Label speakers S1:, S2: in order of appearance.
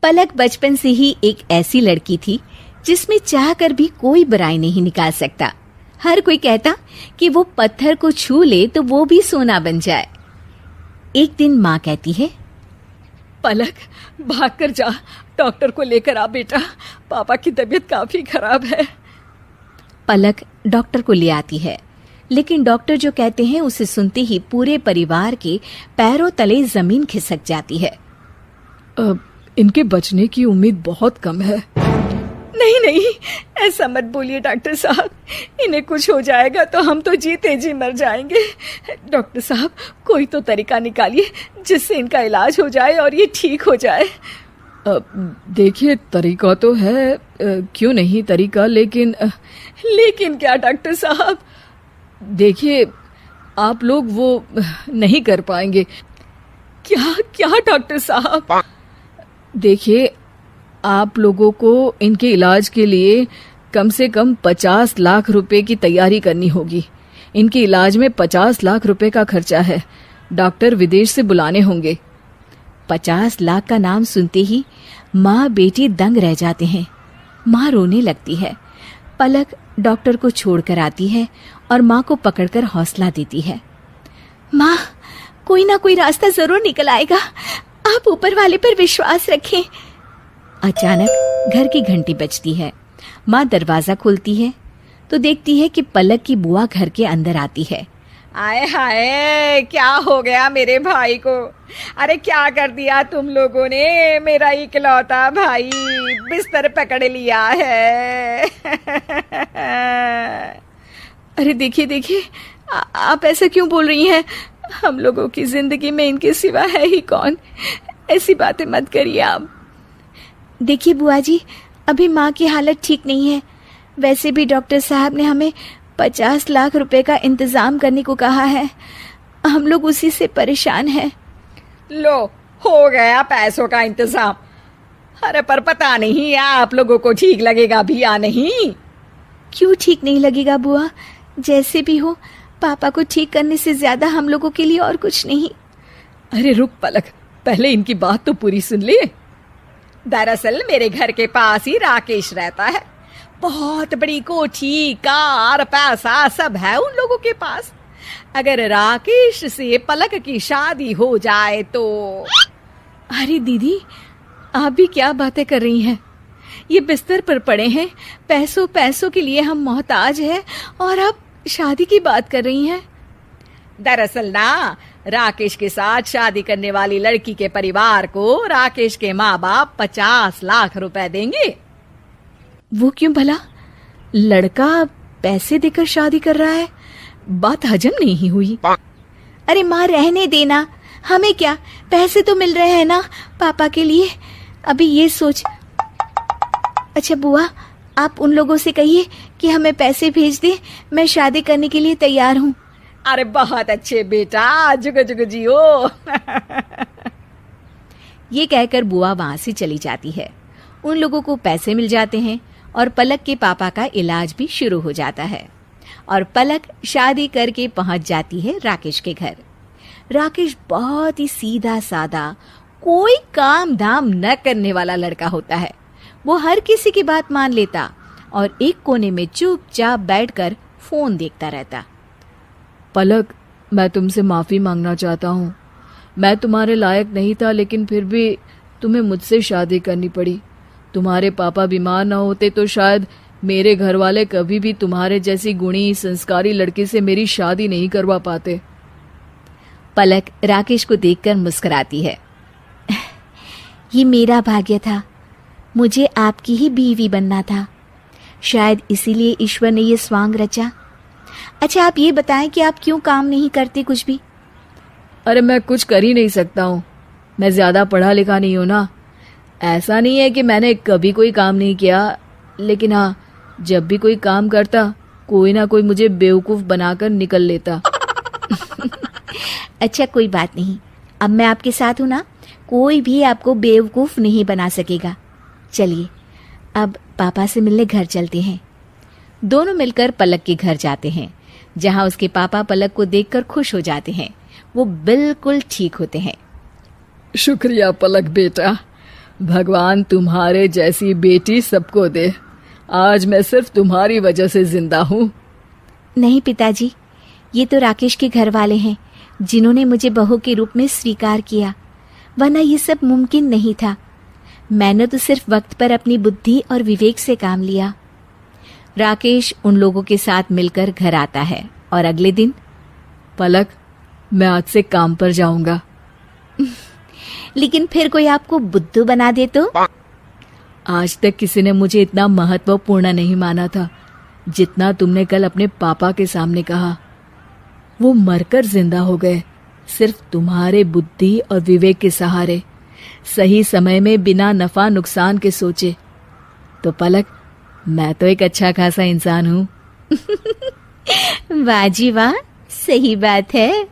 S1: पलक बचपन से ही एक ऐसी लड़की थी जिसमें चाहकर भी कोई बुराई नहीं निकाल सकता। हर कोई कहता कि वो पत्थर को छू ले तो वो भी सोना बन जाए। एक दिन माँ कहती है,
S2: पलक भागकर जा, डॉक्टर को लेकर आ बेटा, पापा की तबीयत काफी खराब है।
S1: पलक डॉक्टर को ले आती है, लेकिन डॉक्टर जो कहते हैं उसे सुनते ही पूरे परिवार के पैरों तले जमीन खिसक जाती है।
S2: इनके बचने की उम्मीद बहुत कम है। नहीं नहीं, ऐसा मत बोलिए डॉक्टर साहब, इन्हें कुछ हो जाएगा तो हम तो जीते जी मर जाएंगे। डॉक्टर साहब, कोई तो तरीका निकालिए जिससे इनका इलाज हो जाए और ये ठीक हो जाए। देखिए, तरीका तो है, क्यों नहीं तरीका, लेकिन क्या डॉक्टर साहब? देखिए, आप लोग वो नहीं कर पाएंगे। क्या क्या डॉक्टर साहब? देखिए, आप लोगों को इनके इलाज के लिए कम से कम 50 लाख रुपए की तैयारी करनी होगी। इनके इलाज में 50 लाख रुपए का खर्चा है। डॉक्टर विदेश से बुलाने होंगे।
S1: 50 लाख का नाम सुनते ही माँ बेटी दंग रह जाते हैं। माँ रोने लगती है। पलक डॉक्टर को छोड़कर आती है और माँ को पकड़कर हौसला देती है। माँ, कोई ना कोई रास्ता जरूर निकल आएगा, आप ऊपर वाले पर विश्वास रखें। अचानक घर की घंटी बजती है। माँ दरवाजा खोलती है तो देखती है कि पलक की बुआ घर के अंदर आती है।
S2: आए हाय, क्या हो गया मेरे भाई को? अरे क्या कर दिया तुम लोगों ने? मेरा इकलौता भाई बिस्तर पकड़ लिया है। अरे देखिए देखिए, आप ऐसा क्यों बोल रही हैं? हम लोगों की जिंदगी में इनके सिवा है ही कौन? ऐसी बातें मत करिए आप।
S1: देखिए बुआ जी, अभी माँ की हालत ठीक नहीं है। वैसे भी डॉक्टर साहब ने हमें 50 लाख रुपए का इंतजाम करने को कहा है। हम लोग उसी से परेशान हैं।
S2: लो, हो गया पैसों का इंतजाम। अरे पर पता नहीं आप लोगों को ठीक लगेगा भी या नहीं।
S1: क्यों ठीक नहीं लगेगा बुआ? जैसे भी हो, पापा को ठीक करने से ज्यादा हम लोगों के लिए और कुछ नहीं।
S2: अरे रुक पलक, पहले इनकी बात तो पूरी सुन ले। दरअसल मेरे घर के पास ही राकेश रहता है। बहुत बड़ी कोठी, कार, पैसा सब है उन लोगों के पास। अगर राकेश से पलक की शादी हो जाए तो। अरे दीदी, आप भी क्या बातें कर रही हैं? ये बिस्तर पर पड़े हैं, पैसों के लिए हम मोहताज हैं और आप शादी की बात कर रही हैं। दरअसल ना, राकेश के साथ शादी करने वाली लड़की के परिवार को राकेश के माँ बाप 50 लाख रुपए देंगे।
S1: वो क्यों भला? लड़का पैसे देकर शादी कर रहा है? बात हजम नहीं हुई। अरे माँ, रहने देना, हमें क्या, पैसे तो मिल रहे हैं ना पापा के लिए। अभी ये सोच। अच्छा बुआ, आप उन लोगों से कहिए कि हमें पैसे भेज दे, मैं शादी करने के लिए तैयार हूँ।
S2: अरे बहुत अच्छे बेटा, जुग जुग जियो।
S1: ये कहकर बुआ वहां से चली जाती है। उन लोगों को पैसे मिल जाते हैं और पलक के पापा का इलाज भी शुरू हो जाता है और पलक शादी करके पहुंच जाती है राकेश के घर। राकेश बहुत ही सीधा सादा, कोई काम धाम न करने वाला लड़का होता है। वो हर किसी की बात मान लेता और एक कोने में चुपचाप बैठकर फोन देखता रहता।
S2: पलक, मैं तुमसे माफी मांगना चाहता हूँ। मैं तुम्हारे लायक नहीं था, लेकिन फिर भी तुम्हें मुझसे शादी करनी पड़ी। तुम्हारे पापा बीमार न होते तो शायद मेरे घर वाले कभी भी तुम्हारे जैसी गुणी संस्कारी लड़की से मेरी शादी नहीं करवा पाते।
S1: पलक राकेश को देखकर मुस्कुराती है। ये मेरा भाग्य था, मुझे आपकी ही बीवी बनना था। शायद इसीलिए ईश्वर ने ये स्वांग रचा। अच्छा आप ये बताएं कि आप क्यों काम नहीं करते कुछ भी?
S2: अरे मैं कुछ कर ही नहीं सकता हूँ, मैं ज्यादा पढ़ा लिखा नहीं हूँ ना। ऐसा नहीं है कि मैंने कभी कोई काम नहीं किया, लेकिन हाँ, जब भी कोई काम करता कोई ना कोई मुझे बेवकूफ बनाकर निकल लेता।
S1: अच्छा कोई बात नहीं, अब मैं आपके साथ हूँ ना, कोई भी आपको बेवकूफ नहीं बना सकेगा। चलिए अब पापा से मिलने घर चलते हैं। दोनों मिलकर पलक के घर जाते हैं, जहाँ उसके पापा पलक को देखकर खुश हो जाते हैं। वो बिल्कुल ठीक होते हैं।
S2: शुक्रिया पलक बेटा, भगवान तुम्हारे जैसी बेटी सबको दे। आज मैं सिर्फ तुम्हारी वजह से जिंदा हूँ।
S1: नहीं पिताजी, ये तो राकेश के घर वाले हैं जिन्होंने मुझे बहू के रूप में स्वीकार किया, वरना ये सब मुमकिन नहीं था। मैंने तो सिर्फ वक्त पर अपनी बुद्धि और विवेक से काम लिया। राकेश उन लोगों के साथ मिलकर घर आता है और अगले दिन,
S2: पलक, मैं आज से काम पर जाऊंगा।
S1: लेकिन फिर कोई आपको बुद्धू बना दे तो?
S2: आज तक किसी ने मुझे इतना महत्वपूर्ण नहीं माना था जितना तुमने कल अपने पापा के सामने कहा। वो मरकर जिंदा हो गए सिर्फ तुम्हारे बुद्धि और विवेक के सहारे, सही समय में बिना नफा नुकसान के सोचे। तो पलक, मैं तो एक अच्छा खासा इंसान हूँ।
S1: वाह जी वाह, सही बात है।